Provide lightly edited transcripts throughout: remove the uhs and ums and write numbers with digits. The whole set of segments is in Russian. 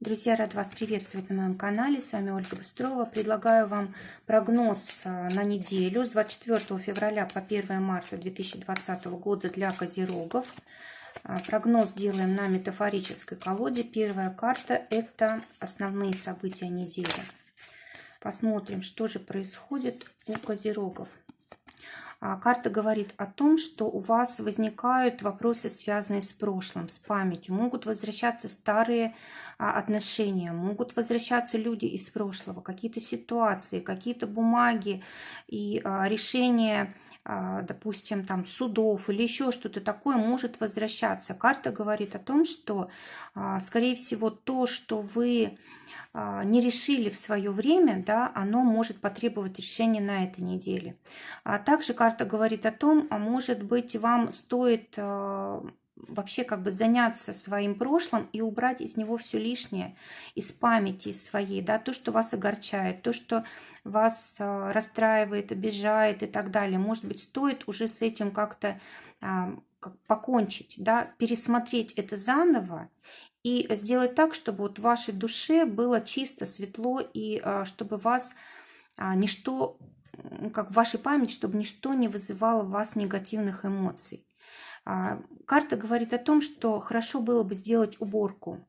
Друзья, рад вас приветствовать на моем канале. С вами Ольга Быстрова. Предлагаю вам прогноз на неделю с 24 февраля по 1 марта 2020 года для козерогов. Прогноз делаем на метафорической колоде. Первая карта – это основные события недели. Посмотрим, что же происходит у козерогов. Карта говорит о том, что у вас возникают вопросы, связанные с прошлым, с памятью. Могут возвращаться старые отношения, могут возвращаться люди из прошлого, какие-то ситуации, какие-то бумаги и решения, допустим, там судов или еще что-то такое может возвращаться. Карта говорит о том, что, скорее всего, то, что вы не решили в свое время, да, оно может потребовать решения на этой неделе. Также карта говорит о том, может быть, вам стоит вообще заняться своим прошлым и убрать из него все лишнее, из памяти из своей, да, то, что вас огорчает, то, что вас расстраивает, обижает и так далее. Может быть, стоит уже с этим как-то покончить, да, пересмотреть это заново и сделать так, чтобы вот в вашей душе было чисто, светло, и чтобы вас ничто, как в вашей памяти, чтобы ничто не вызывало в вас негативных эмоций. Карта говорит о том, что хорошо было бы сделать уборку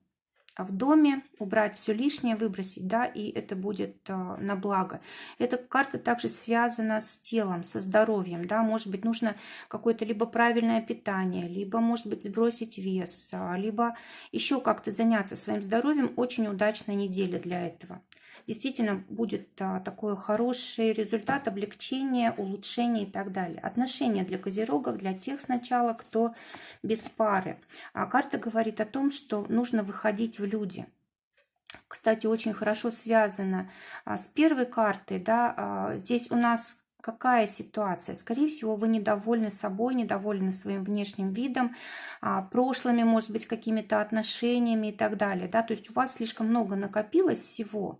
в доме, убрать все лишнее, выбросить, да, и это будет на благо. Эта карта также связана с телом, со здоровьем, да, может быть, нужно какое-то либо правильное питание, либо, может быть, сбросить вес, либо еще как-то заняться своим здоровьем. Очень удачная неделя для этого. Действительно будет такой хороший результат, облегчение, улучшение и так далее. Отношения для козерогов, для тех сначала, кто без пары. Карта говорит о том, что нужно выходить в люди. Кстати, очень хорошо связано с первой картой. Да, здесь у нас какая ситуация? Скорее всего, вы недовольны собой, недовольны своим внешним видом, прошлыми, может быть, какими-то отношениями и так далее. Да? То есть у вас слишком много накопилось всего,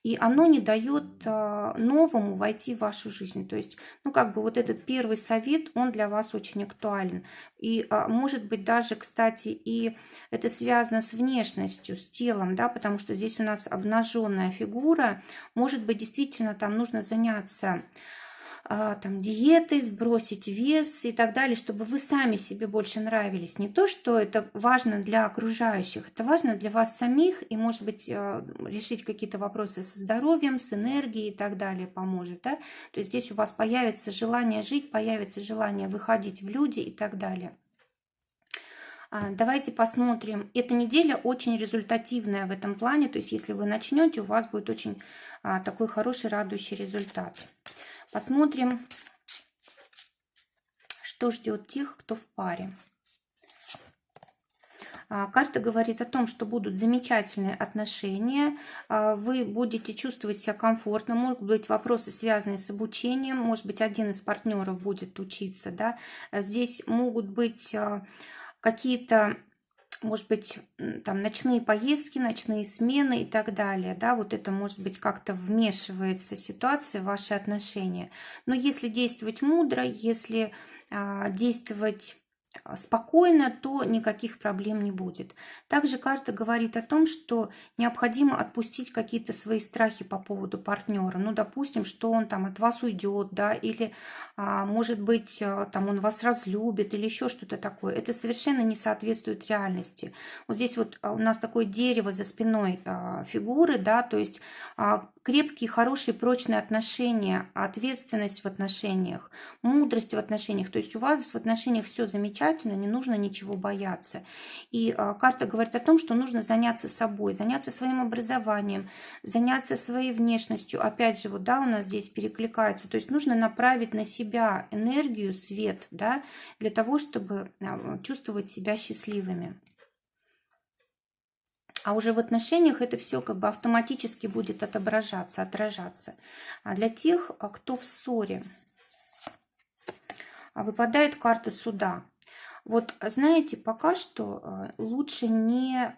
и оно не дает новому войти в вашу жизнь. То есть, вот этот первый совет, он для вас очень актуален. И, может быть, даже, кстати, и это связано с внешностью, с телом, да, потому что здесь у нас обнаженная фигура. Может быть, действительно, там нужно заняться диетой, сбросить вес и так далее, чтобы вы сами себе больше нравились. Не то, что это важно для окружающих, это важно для вас самих, и, может быть, решить какие-то вопросы со здоровьем, с энергией и так далее поможет. Да? То есть здесь у вас появится желание жить, появится желание выходить в люди и так далее. Давайте посмотрим. Эта неделя очень результативная в этом плане, то есть если вы начнете, у вас будет очень такой хороший, радующий результат. Посмотрим, что ждет тех, кто в паре. Карта говорит о том, что будут замечательные отношения, вы будете чувствовать себя комфортно, могут быть вопросы, связанные с обучением, может быть, один из партнеров будет учиться. Да? Здесь могут быть какие-то, может быть, там ночные поездки, ночные смены и так далее. Да, вот это, может быть, как-то вмешивается ситуация в ваши отношения. Но если действовать мудро, если действовать спокойно, то никаких проблем не будет. Также карта говорит о том, что необходимо отпустить какие-то свои страхи по поводу партнера. Допустим, что он там от вас уйдет, да, или, может быть, там он вас разлюбит, или еще что-то такое. Это совершенно не соответствует реальности. Вот здесь вот у нас такое дерево за спиной фигуры, да, то есть крепкие, хорошие, прочные отношения, ответственность в отношениях, мудрость в отношениях. То есть у вас в отношениях все замечательно, не нужно ничего бояться. И карта говорит о том, что нужно заняться собой, заняться своим образованием, заняться своей внешностью. Опять же, вот, да, у нас здесь перекликается. То есть нужно направить на себя энергию, свет, да, для того, чтобы чувствовать себя счастливыми. А уже в отношениях это все автоматически будет отображаться, отражаться. А для тех, кто в ссоре, выпадает карта суда. Вот, знаете, пока что лучше не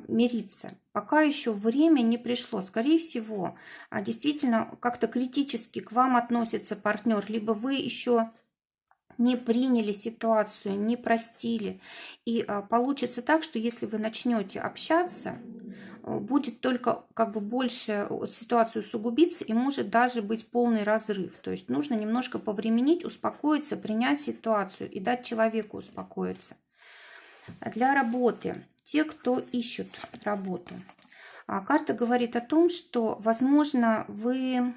мириться. Пока еще время не пришло. Скорее всего, действительно как-то критически к вам относится партнер, либо вы еще не приняли ситуацию, не простили. И получится так, что если вы начнете общаться, будет только как бы больше ситуацию усугубиться и может даже быть полный разрыв. То есть нужно немножко повременить, успокоиться, принять ситуацию и дать человеку успокоиться. Для работы. Те, кто ищут работу. Карта говорит о том, что, возможно, вы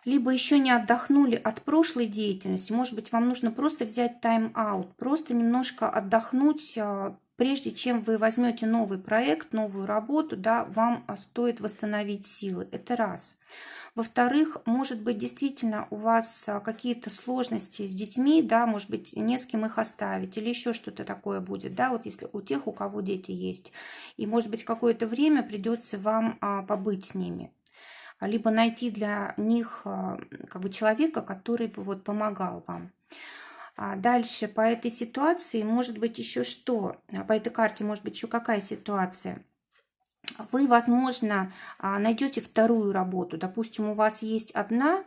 либо еще не отдохнули от прошлой деятельности, может быть, вам нужно просто взять тайм-аут, просто немножко отдохнуть, прежде чем вы возьмете новый проект, новую работу, да, вам стоит восстановить силы. Это раз. Во-вторых, может быть, действительно у вас какие-то сложности с детьми, да, может быть, не с кем их оставить или еще что-то такое будет, да, вот если у тех, у кого дети есть. И, может быть, какое-то время придется вам побыть с ними. Либо найти для них как бы человека, который бы вот помогал вам. Дальше по этой ситуации может быть еще что? По этой карте может быть еще какая ситуация? Вы, возможно, найдете вторую работу. Допустим, у вас есть одна,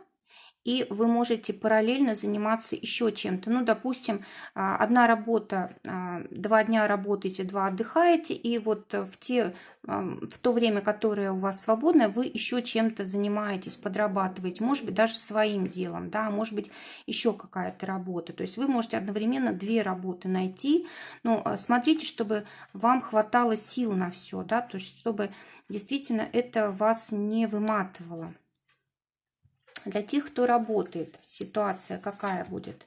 и вы можете параллельно заниматься еще чем-то. Ну, допустим, одна работа, 2 дня работаете, 2 отдыхаете, и вот в то время, которое у вас свободное, вы еще чем-то занимаетесь, подрабатываете, может быть, даже своим делом, да, может быть, еще какая-то работа. То есть вы можете одновременно 2 работы найти, но смотрите, чтобы вам хватало сил на все, да, то есть чтобы действительно это вас не выматывало. Для тех, кто работает, ситуация какая будет?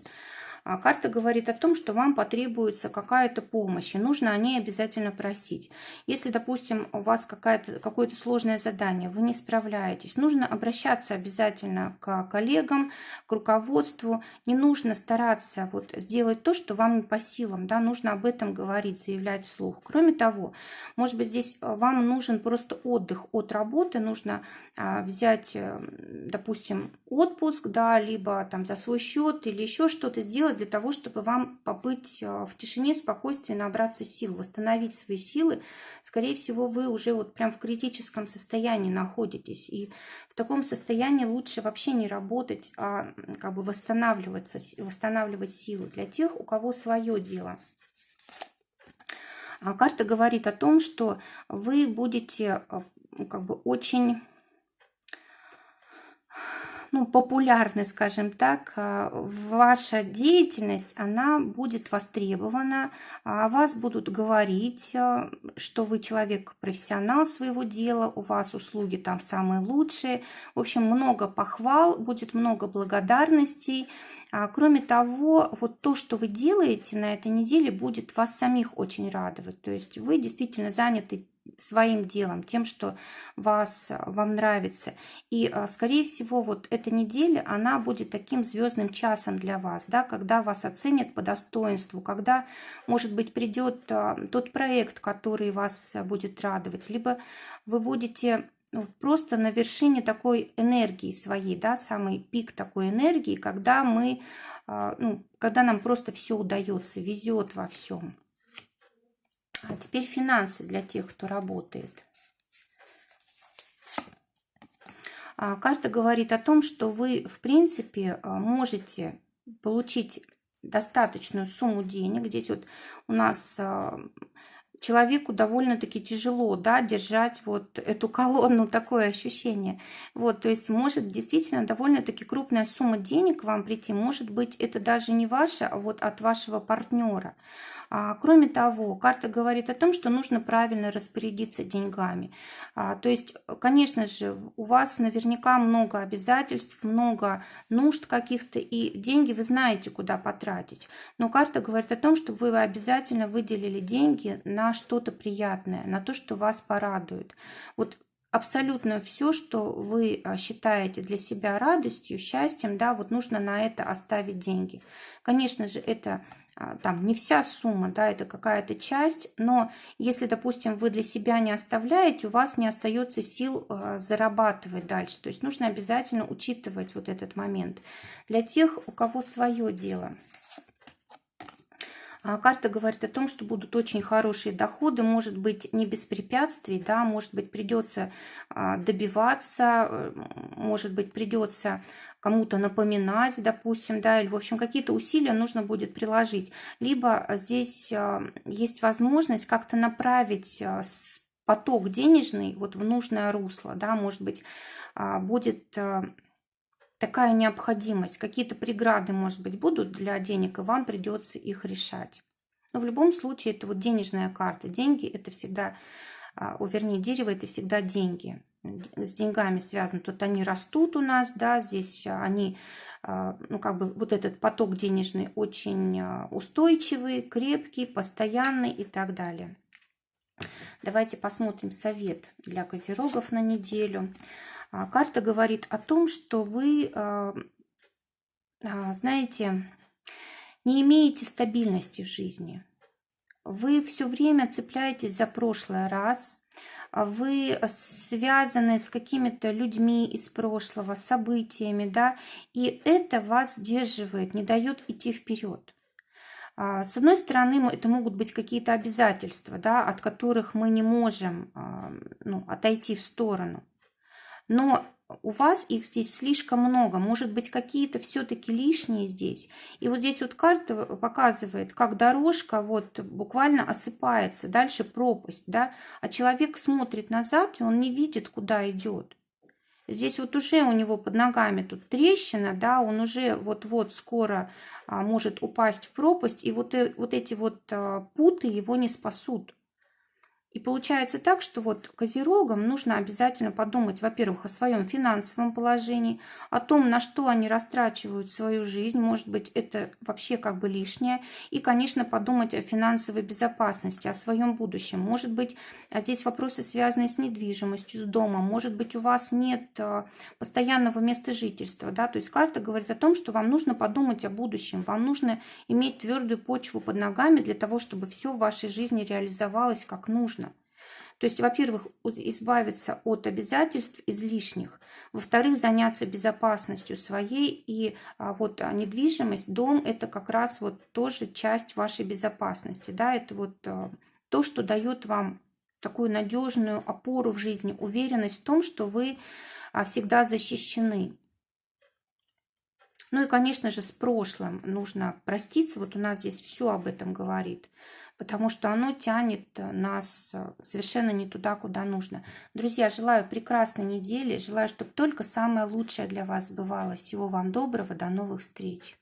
Карта говорит о том, что вам потребуется какая-то помощь, и нужно о ней обязательно просить. Если, допустим, у вас какое-то сложное задание, вы не справляетесь, нужно обращаться обязательно к коллегам, к руководству. Не нужно стараться вот сделать то, что вам не по силам, да, нужно об этом говорить, заявлять вслух. Кроме того, может быть, здесь вам нужен просто отдых от работы, нужно взять, допустим, отпуск, да, либо там за свой счет или еще что-то сделать для того, чтобы вам побыть в тишине, спокойствии, набраться сил, восстановить свои силы. Скорее всего, вы уже вот прям в критическом состоянии находитесь. И в таком состоянии лучше вообще не работать, а как бы восстанавливать силы для тех, у кого свое дело. Карта говорит о том, что вы будете как бы очень популярны, скажем так, ваша деятельность, она будет востребована, о вас будут говорить, что вы человек-профессионал своего дела, у вас услуги там самые лучшие. В общем, много похвал, будет много благодарностей. Кроме того, вот то, что вы делаете на этой неделе, будет вас самих очень радовать. То есть вы действительно заняты своим делом, тем, что вам нравится. И, скорее всего, вот эта неделя, она будет таким звездным часом для вас, да, когда вас оценят по достоинству, когда, может быть, придет тот проект, который вас будет радовать, либо вы будете просто на вершине такой энергии своей, да, самый пик такой энергии, когда когда нам просто все удается, везет во всем. А теперь финансы для тех, кто работает. Карта говорит о том, что вы, в принципе, можете получить достаточную сумму денег. Здесь вот у нас человеку довольно-таки тяжело, да, держать вот эту колонну, такое ощущение. Вот, то есть может действительно довольно-таки крупная сумма денег к вам прийти. Может быть, это даже не ваша, а вот от вашего партнера. Кроме того, карта говорит о том, что нужно правильно распорядиться деньгами. То есть, конечно же, у вас наверняка много обязательств, много нужд каких-то, и деньги вы знаете, куда потратить. Но карта говорит о том, что вы обязательно выделили деньги на что-то приятное, на то, что вас порадует. Вот абсолютно все, что вы считаете для себя радостью, счастьем, да, вот нужно на это оставить деньги. Конечно же, это там не вся сумма, да, это какая-то часть, но если, допустим, вы для себя не оставляете, у вас не остается сил зарабатывать дальше. То есть нужно обязательно учитывать вот этот момент. Для тех, у кого свое дело. Карта говорит о том, что будут очень хорошие доходы, может быть, не без препятствий, да, может быть, придется добиваться, может быть, придется кому-то напоминать, допустим, да, или, в общем, какие-то усилия нужно будет приложить. Либо здесь есть возможность как-то направить поток денежный вот в нужное русло, да, может быть, будет такая необходимость, какие-то преграды, может быть, будут для денег, и вам придется их решать. Но в любом случае это вот денежная карта. Деньги это всегда, вернее, дерево это всегда деньги. С деньгами связаны. Тут они растут у нас, да, здесь они, ну, как бы вот этот поток денежный очень устойчивый, крепкий, постоянный и так далее. Давайте посмотрим совет для козерогов на неделю. Карта говорит о том, что вы, знаете, не имеете стабильности в жизни. Вы все время цепляетесь за прошлый раз. Вы связаны с какими-то людьми из прошлого, событиями, да, и это вас сдерживает, не дает идти вперед. С одной стороны, это могут быть какие-то обязательства, да, от которых мы не можем, ну, отойти в сторону. Но у вас их здесь слишком много, может быть, какие-то все-таки лишние здесь. И вот здесь вот карта показывает, как дорожка вот буквально осыпается, дальше пропасть, да, а человек смотрит назад, и он не видит, куда идет. Здесь вот уже у него под ногами тут трещина, да, он уже вот-вот скоро может упасть в пропасть, и вот эти вот путы его не спасут. И получается так, что вот козерогам нужно обязательно подумать, во-первых, о своем финансовом положении, о том, на что они растрачивают свою жизнь, может быть, это вообще как бы лишнее, и, конечно, подумать о финансовой безопасности, о своем будущем. Может быть, здесь вопросы, связанные с недвижимостью, с домом, может быть, у вас нет постоянного места жительства, да, то есть карта говорит о том, что вам нужно подумать о будущем, вам нужно иметь твердую почву под ногами для того, чтобы все в вашей жизни реализовалось как нужно. То есть, во-первых, избавиться от обязательств излишних, во-вторых, заняться безопасностью своей, и вот недвижимость, дом – это как раз вот тоже часть вашей безопасности, да, это вот то, что дает вам такую надежную опору в жизни, уверенность в том, что вы всегда защищены. Ну и, конечно же, с прошлым нужно проститься. Вот у нас здесь все об этом говорит, потому что оно тянет нас совершенно не туда, куда нужно. Друзья, желаю прекрасной недели, желаю, чтобы только самое лучшее для вас сбывалось. Всего вам доброго, до новых встреч.